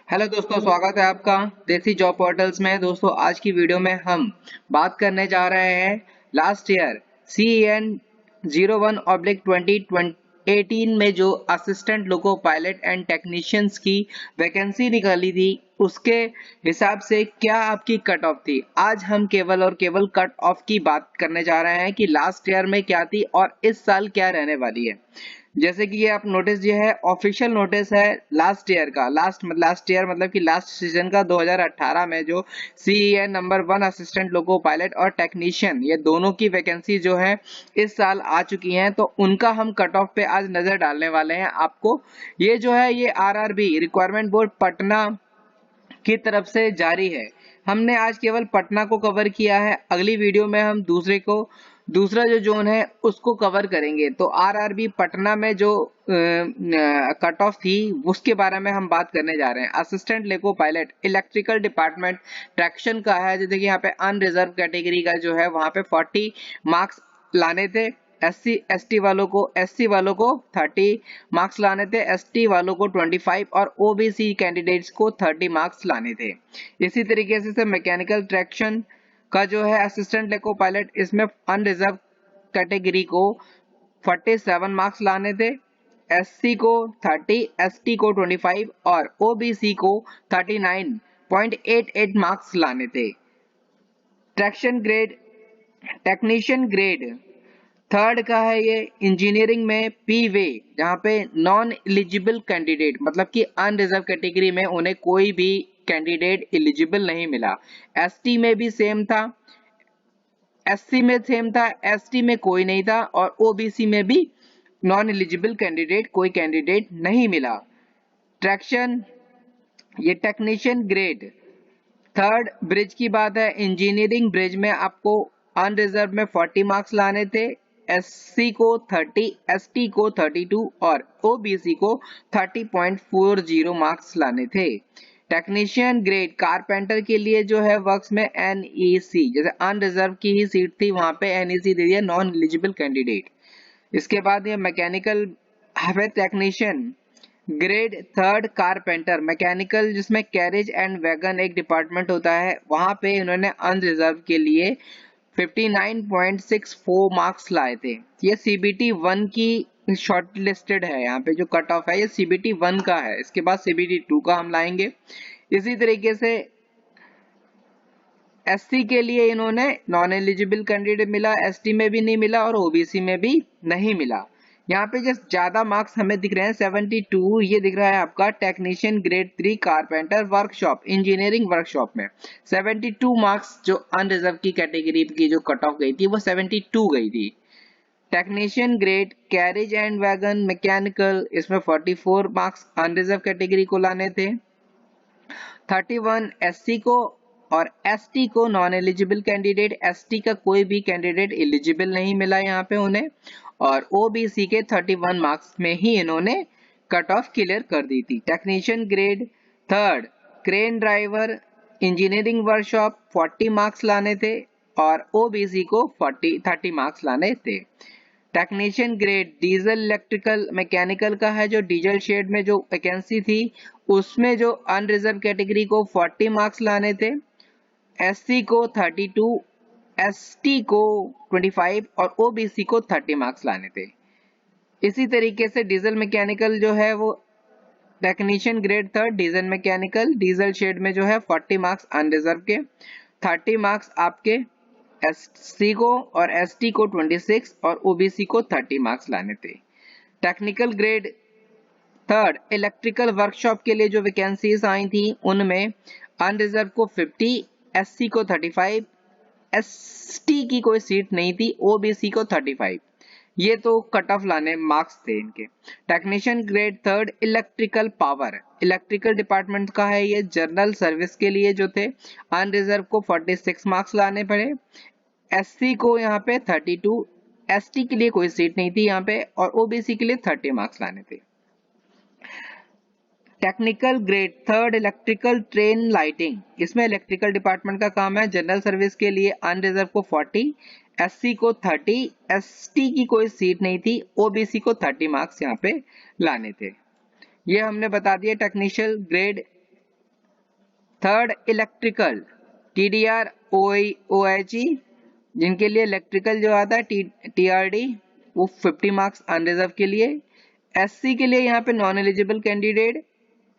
Hello दोस्तों, स्वागत है आपका देसी जॉब पोर्टल्स में। दोस्तों, आज की वीडियो में हम बात करने जा रहे हैं लास्ट ईयर CEN 01/2018 में जो assistant loco pilot and technicians की वैकेंसी निकाली थी, उसके हिसाब से क्या आपकी कट ऑफ थी। आज हम केवल और केवल कट ऑफ की बात करने जा रहे हैं कि लास्ट ईयर में क्या थी और इस साल क्या रहने वाली है। जैसे कि ये आप नोटिस, ये है ऑफिशियल नोटिस है लास्ट ईयर का। लास्ट ईयर मतलब कि लास्ट सीजन का 2018 में जो CEN number 1 assistant loco pilot और टेक्नीशियन, ये दोनों की वैकेंसी जो है इस साल आ चुकी हैं, तो उनका हम कट ऑफ पे आज नजर डालने वाले हैं आपको। ये जो है ये RRB रिक्वायरमेंट बोर्ड पटना की तरफ से जारी है। हमने आज केवल पटना को कवर किया है, अगली वीडियो में हम दूसरा जो जोन है उसको कवर करेंगे। तो RRB पटना में जो कट ऑफ थी उसके बारे में हम बात करने जा रहे हैं। Assistant loco pilot electrical department traction का है। जैसे कि यहाँ पे अनरिजर्व कैटेगरी का जो है वहां पे 40 मार्क्स लाने थे। SC वालों को 30 मार्क्स लाने थे, ST वालों को 25 और OBC कैंडिडेट्स को 30 मार्क्स लाने थे। इसी तरीके से मैकेनिकल ट्रैक्शन का जो है असिस्टेंट लेको पायलट, इसमें अनरिजर्व कैटेगरी को 47 मार्क्स लाने थे, SC को 30, ST को 25 और OBC को 39.88 मार्क्स लाने थे। टेक्नीशियन ग्रेड थर्ड का है ये। इंजीनियरिंग में पी वे, जहाँ पे नॉन एलिजिबल कैंडिडेट मतलब कि अनरिजर्व कैटेगरी में उन्हें कोई भी कैंडिडेट एलिजिबल नहीं मिला। ST में भी सेम था, SC में सेम था, ST में कोई नहीं था और OBC में भी नॉन एलिजिबल कैंडिडेट कोई कैंडिडेट नहीं मिला। ट्रैक्शन, ये टेक्नीशियन ग्रेड थर्ड ब्रिज की बात है। इंजीनियरिंग ब्रिज में आपको अनरिजर्व में 40 मार्क्स लाने थे, SC को 30, ST को 32 और OBC को 30.40 मार्क्स लाने थे। टेक्नीशियन ग्रेड कारपेंटर के लिए जो है वर्क्स में NEC, जैसे अनरिजर्व की ही सीट थी वहां पे NEC दे दिया, नॉन एलिजिबल कैंडिडेट। इसके बाद ये mechanical technician grade third carpenter mechanical, जिसमें कैरेज एंड वैगन एक डिपार्टमेंट होता है, वहां पे इन्होंने अनरिजर्व के लिए 59.64 मार्क्स लाए थे। ये CBT 1 की शॉर्ट लिस्टेड है, यहाँ पे जो कट ऑफ है ये CBT 1 का है। इसके बाद CBT 2 का हम लाएंगे। इसी तरीके से SC के लिए इन्होंने नॉन एलिजिबल कैंडिडेट मिला, ST में भी नहीं मिला और OBC में भी नहीं मिला। यहाँ पे जस्ट ज्यादा मार्क्स हमें दिख रहे हैं 72, ये दिख रहा है आपका technician grade 3 carpenter workshop engineering workshop में 72 मार्क्स। जो अनरिजर्व की कैटेगरी की जो कट ऑफ गई थी वो 72 गई थी। Technician grade carriage and wagon mechanical, इसमें 44 मार्क्स अनरिजर्व कैटेगरी को लाने थे, 31 SC को और ST को नॉन एलिजिबल कैंडिडेट, ST का कोई भी कैंडिडेट एलिजिबल नहीं मिला यहाँ पे उन्हें, और OBC के 31 मार्क्स में ही इन्होंने कट ऑफ क्लियर कर दी थी। Technician grade third crane driver engineering workshop 40 marks लाने थे और OBC को 30 मार्क्स लाने थे। Technician grade diesel electrical mechanical का है, जो डीजल शेड में जो वैकेंसी थी उसमें जो अनरिजर्व कैटेगरी को 40 मार्क्स लाने थे, SC को 32, ST को 25 और OBC को 30 मार्क्स लाने थे। इसी तरीके से डीजल मैकेनिकल जो है वो technician grade third diesel mechanical diesel shed में जो है 40 मार्क्स अनरिजर्व के, 30 मार्क्स आपके SC को और ST को 26 और OBC को 30 मार्क्स लाने थे। Technical grade third electrical workshop के लिए जो वैकेंसीज आई थी उनमें अनरिजर्व को 50, SC को 35, ST की कोई सीट नहीं थी, OBC को 35। ये तो कट ऑफ लाने मार्क्स थे इनके। Technician grade third electrical power electrical department का है, ये जनरल सर्विस के लिए जो थे अनरिजर्व को 46 मार्क्स लाने पड़े, SC को यहाँ पे 32, ST के लिए कोई सीट नहीं थी यहाँ पे और OBC के लिए 30 मार्क्स लाने थे। Technical grade third electrical train lighting, इसमें इलेक्ट्रिकल डिपार्टमेंट का काम है, जनरल सर्विस के लिए अनरिजर्व को 40, SC को 30, ST की कोई सीट नहीं थी, OBC को 30 मार्क्स यहाँ पे लाने थे। ये हमने बता दिया technician grade third electrical, TDR OHE, जिनके लिए इलेक्ट्रिकल जो आता है TRD, वो 50 मार्क्स अनरिजर्व के लिए। SC के लिए यहाँ पे नॉन एलिजिबल कैंडिडेट,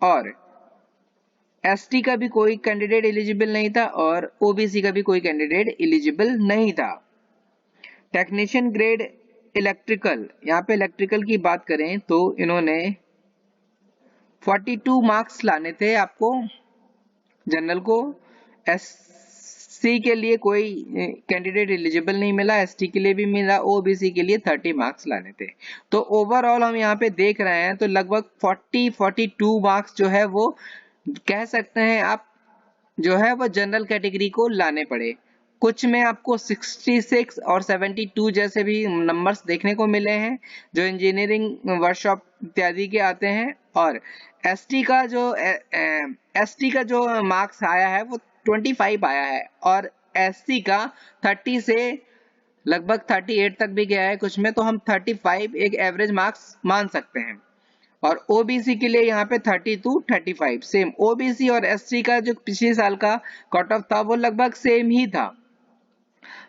और ST का भी कोई कैंडिडेट एलिजिबल नहीं था, और OBC का भी कोई कैंडिडेट एलिजिबल नहीं था। टेक्नीशियन ग्रेड इलेक्ट्रिकल, यहाँ पे इलेक्ट्रिकल की बात करें तो इन्होंने 42 मार्क्स लाने थे आपको जनरल को। SC के लिए कोई कैंडिडेट एलिजिबल नहीं मिला, ST के लिए भी मिला, OBC के लिए 30 मार्क्स लाने थे। तो ओवरऑल हम यहाँ पे देख रहे हैं तो लगभग 42 मार्क्स जो है वो कह सकते हैं आप जो है वो जनरल कैटेगरी को लाने पड़े। कुछ में आपको 66 और 72 जैसे भी नंबर्स देखने को मिले हैं जो इंजीनियरिंग वर्कशॉप इत्यादि के आते हैं, और एसटी का जो मार्क्स आया है वो 25 आया है, और एससी का 30 से लगभग 38 तक भी गया है कुछ में, तो हम 35 एक एवरेज मार्क्स मान सकते हैं। और ओबीसी के लिए यहाँ पे 32 35 सेम। ओबीसी और एससी का जो पिछले साल का कट ऑफ था वो लगभग सेम ही था,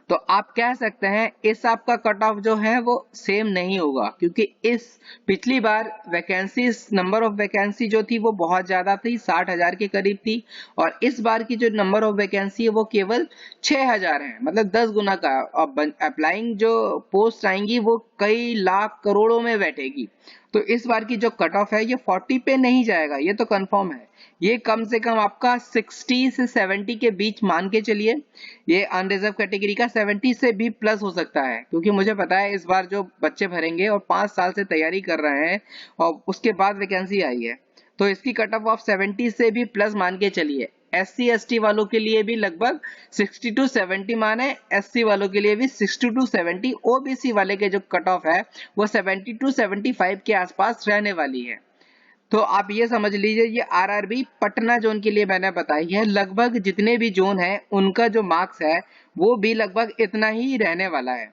तो आप कह सकते हैं इस आपका कट ऑफ जो है वो सेम नहीं होगा, क्योंकि इस पिछली बार वैकेंसी, नंबर ऑफ वैकेंसी जो थी वो बहुत ज्यादा थी, 60,000 के करीब थी, और इस बार की जो नंबर ऑफ वैकेंसी है वो केवल 6,000 है, मतलब 10 गुना का। और अप्लाइंग जो पोस्ट आएंगी वो कई लाख करोड़ों में बैठेगी, तो इस बार की जो कट ऑफ है ये 40 पे नहीं जाएगा, ये तो कंफर्म है। ये कम से कम आपका 60 से 70 के बीच मान के चलिए। ये अनरिजर्व कैटेगरी का 70 से भी प्लस हो सकता है, क्योंकि मुझे पता है इस बार जो बच्चे भरेंगे और 5 साल से तैयारी कर रहे हैं और उसके बाद वैकेंसी आई है, तो इसकी कट ऑफ आप 70 से भी प्लस मान के चलिए। SC ST वालों के लिए भी लगभग 60 to 70 मान है, SC वालों के लिए भी 60 to 70, OBC वाले के जो कट ऑफ है वो 70 to 75 के आसपास रहने वाली है। तो आप ये समझ लीजिए ये आरआरबी पटना जोन के लिए मैंने बताई है, लगभग जितने भी जोन है उनका जो मार्क्स है वो भी लगभग इतना ही रहने वाला है।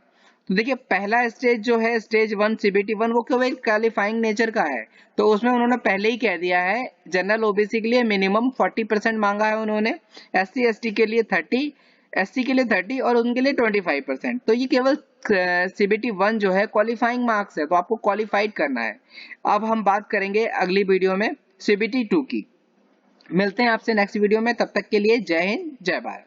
तो देखिए पहला स्टेज जो है स्टेज 1 CBT 1 वो केवल क्वालिफाइंग नेचर का है, तो उसमें उन्होंने पहले ही कह दिया है जनरल ओबीसी के लिए मिनिमम 40% मांगा है उन्होंने, SC ST के लिए 30, SC के लिए 30 और उनके लिए 25%। तो ये केवल CBT 1 जो है क्वालिफाइंग मार्क्स है, तो आपको क्वालिफाइड करना है। अब हम बात करेंगे अगली वीडियो में CBT 2 की। मिलते हैं आपसे नेक्स्ट वीडियो में, तब तक के लिए जय हिंद जय भारत।